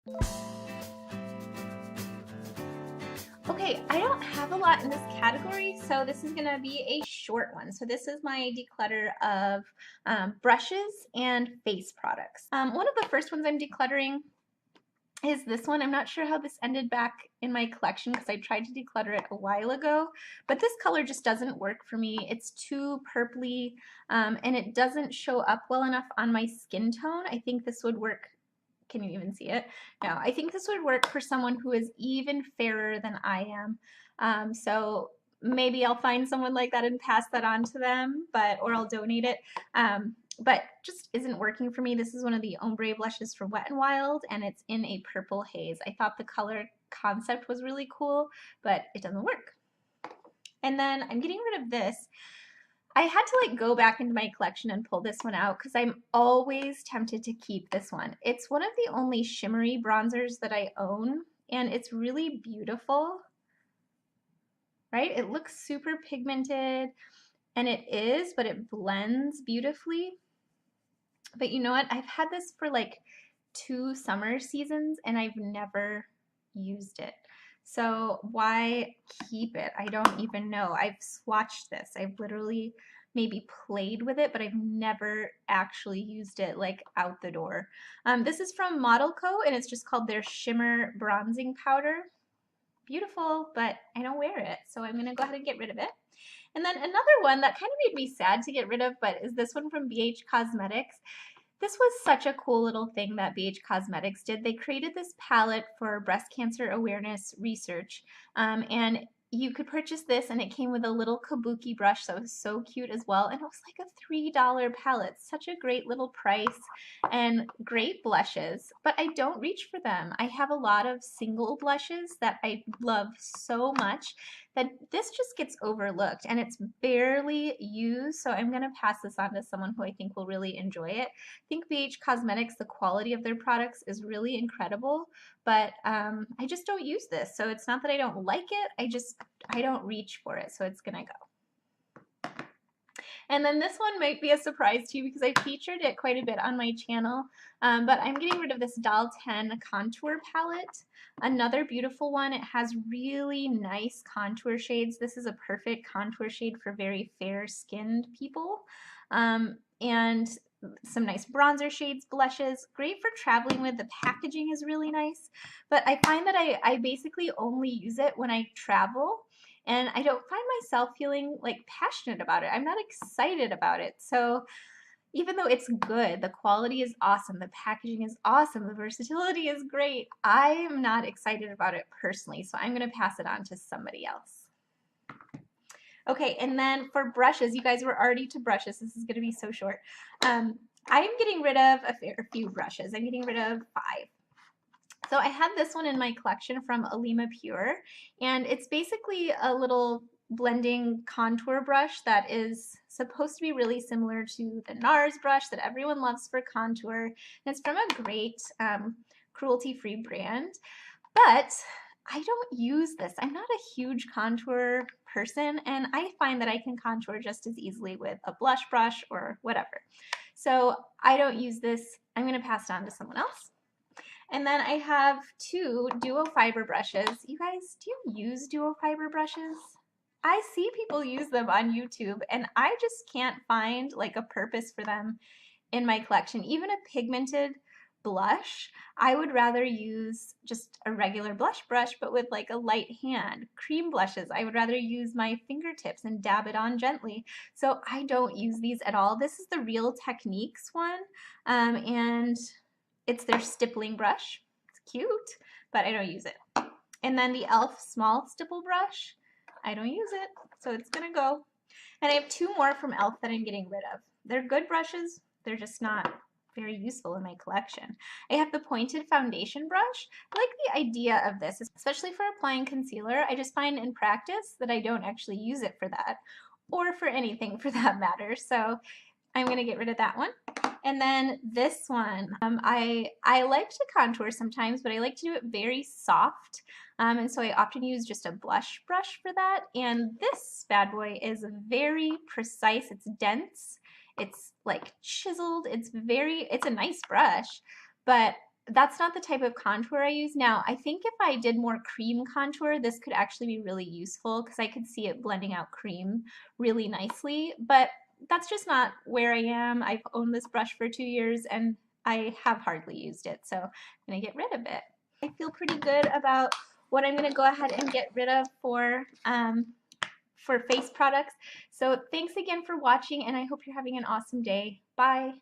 Okay, I don't have a lot in this category, so this is gonna be a short one. So this is my declutter of brushes and face products. One of the first ones I'm decluttering is this one. I'm not sure how this ended back in my collection because I tried to declutter it a while ago, but this color just doesn't work for me. It's too purpley, and it doesn't show up well enough on my skin tone. I think this would work. Can you even see it? No, I think this would work for someone who is even fairer than I am. So maybe I'll find someone like that and pass that on to them, or I'll donate it. But just isn't working for me. This is one of the ombre blushes from Wet n Wild, and it's in a purple haze. I thought the color concept was really cool, but it doesn't work. And then I'm getting rid of this. I had to like go back into my collection and pull this one out because I'm always tempted to keep this one. It's one of the only shimmery bronzers that I own, and it's really beautiful, right? It looks super pigmented, and it is, but it blends beautifully. But you know what? I've had this for like 2 summer seasons and I've never used it. So why keep it? I don't even know. I've swatched this. I've literally maybe played with it, but I've never actually used it like out the door. This is from Model Co. and it's just called their Shimmer Bronzing Powder. Beautiful, but I don't wear it. So I'm gonna go ahead and get rid of it. And then another one that kind of made me sad to get rid of, but is this one from BH Cosmetics. This was such a cool little thing that BH Cosmetics did. They created this palette for breast cancer awareness research, and you could purchase this and it came with a little kabuki brush that was so cute as well, and it was like a $3 palette. Such a great little price and great blushes, but I don't reach for them. I have a lot of single blushes that I love so much that this just gets overlooked and it's barely used, so I'm going to pass this on to someone who I think will really enjoy it. I think BH Cosmetics, the quality of their products is really incredible, but I just don't use this. So it's not that I don't like it, I don't reach for it, so it's gonna go. And then this one might be a surprise to you because I featured it quite a bit on my channel, but I'm getting rid of this Doll 10 contour palette. Another beautiful one. It has really nice contour shades. This is a perfect contour shade for very fair-skinned people. And some nice bronzer shades, blushes, great for traveling with. The packaging is really nice, but I find that I basically only use it when I travel, and I don't find myself feeling like passionate about it. I'm not excited about it. So even though it's good, the quality is awesome, the packaging is awesome, the versatility is great, I'm not excited about it personally, so I'm going to pass it on to somebody else. Okay, and then for brushes, you guys were already to brushes. This is going to be so short. I'm getting rid of a few brushes. I'm getting rid of 5. So I had this one in my collection from Alima Pure, and it's basically a little blending contour brush that is supposed to be really similar to the NARS brush that everyone loves for contour. And it's from a great cruelty-free brand, but I don't use this. I'm not a huge contour person, and I find that I can contour just as easily with a blush brush or whatever. So I don't use this. I'm going to pass it on to someone else. And then I have 2 duo fiber brushes. You guys, do you use duo fiber brushes? I see people use them on YouTube, and I just can't find like a purpose for them in my collection. Even a pigmented blush, I would rather use just a regular blush brush, but with like a light hand. Cream blushes, I would rather use my fingertips and dab it on gently. So I don't use these at all. This is the Real Techniques one, and it's their stippling brush. It's cute, but I don't use it. And then the e.l.f. small stipple brush, I don't use it, so it's gonna go. And I have 2 more from e.l.f. that I'm getting rid of. They're good brushes, they're just not very useful in my collection. I have the pointed foundation brush. I like the idea of this, especially for applying concealer. I just find in practice that I don't actually use it for that, or for anything for that matter. So I'm gonna get rid of that one. And then this one, I like to contour sometimes, but I like to do it very soft. And so I often use just a blush brush for that. And this bad boy is very precise. It's dense. It's like chiseled. It's a nice brush, but that's not the type of contour I use. Now, I think if I did more cream contour, this could actually be really useful because I could see it blending out cream really nicely, but that's just not where I am. I've owned this brush for 2 years and I have hardly used it, so I'm gonna get rid of it. I feel pretty good about what I'm gonna go ahead and get rid of for face products. So thanks again for watching, and I hope you're having an awesome day. Bye.